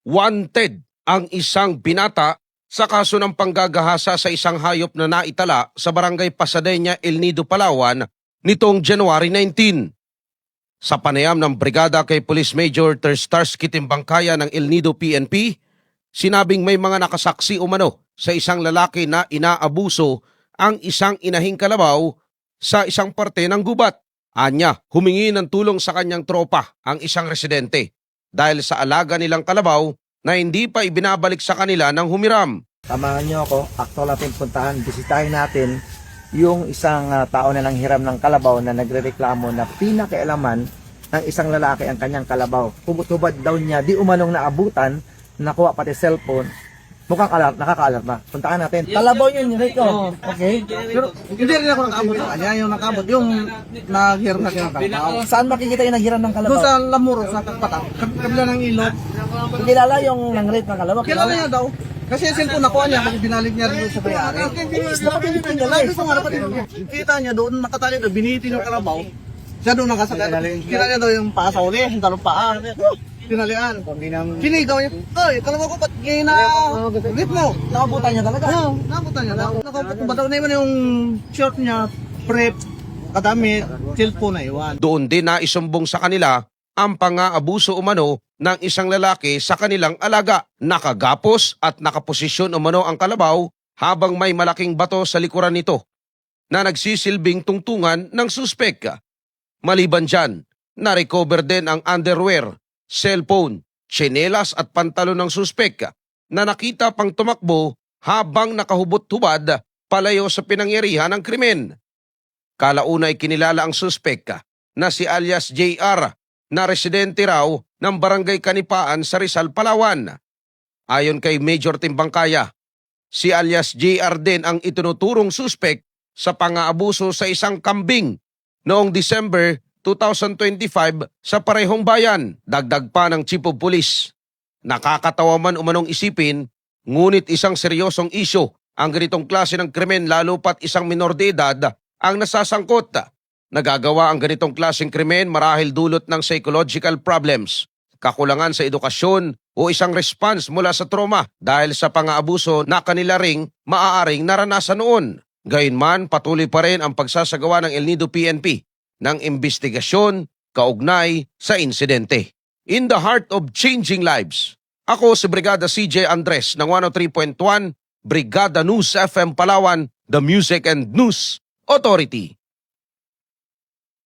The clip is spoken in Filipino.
Wanted ang isang binata sa kaso ng panggagahasa sa isang hayop na naitala sa barangay Pasadena, El Nido, Palawan nitong January 19. Sa panayam ng brigada kay Police Major Terstarsky Timbangkaya ng El Nido PNP, sinabing may mga nakasaksi umano sa isang lalaki na inaabuso ang isang inahing kalabaw sa isang parte ng gubat. Anya, humingi ng tulong sa kanyang tropa ang isang residente dahil sa alaga nilang kalabaw na hindi pa ibinabalik sa kanila ng humiram. Samahan niyo ako, akto natin puntahan, bisitahin natin yung isang tao na nanghiram ng kalabaw na nagrereklamo na pinakialaman ng isang lalaki ang kanyang kalabaw. Hubad daw niya, di umanong naabutan, nakuha pati cellphone. Mukhang nakaka-alert na. Puntahan natin. Kalabaw yun, Rico. Okay. Pero hindi rin ako nakabot sa kanya, yung nakabot, yung naghiram na siya ng kalabaw. Saan makikita yung nanghiram ng Doon kalabaw? sa Lamuro, sa Katpatan, kabila ng ilog. Kilala yung nang-rape ng kalabaw? Kilala niya daw. Kasi yung cellphone nakuha niya, kasi binalik niya rin sa bayari. Kita niya doon, nakatali doon, binitin yung kalabaw. Siya doon nakasakay. Kita niya daw yung paa sa uli, yung talong paa. Tinalian. Sinigaw niya, oy, kalabaw ko, ba't gina-rip mo? Nakabutan niya talaga? Oo, nabutan niya daw. Bataw na yun yung short niya, prep, kadamit, cellphone na iwan. Doon din na isumbong sa kanila ang pang-aabuso umano ng isang lalaki sa kanilang alaga. Nakagapos at nakaposisyon umano ang kalabaw habang may malaking bato sa likuran nito na nagsisilbing tungtungan ng suspek. Maliban dyan, na-recover din ang underwear, cellphone, tsinelas at pantalon ng suspek na nakita pang tumakbo habang nakahubot-hubad palayo sa pinangyarihan ng krimen. Kalaunay kinilala ang suspek na si alias JR na residente raw ng Barangay Kanipaan sa Rizal, Palawan. Ayon kay Major Timbangkaya, si alias JR din ang itinuturong suspek sa pang-aabuso sa isang kambing noong December 2025 sa parehong bayan. Dagdag pa ng Chief of Police. Nakakatawa man umanong isipin, ngunit isang seryosong isyu ang ganitong klase ng krimen lalo pat isang minor de edad ang nasasangkot. Nagagawa ang ganitong klaseng krimen marahil dulot ng psychological problems, kakulangan sa edukasyon o isang response mula sa trauma dahil sa pang-aabuso na kanila ring maaaring naranasan noon. Gayunman, patuloy pa rin ang pagsasagawa ng El Nido PNP ng investigasyon kaugnay sa insidente. In the heart of changing lives, ako si Brigada CJ Andres ng 103.1 Brigada News FM Palawan, the Music and News Authority.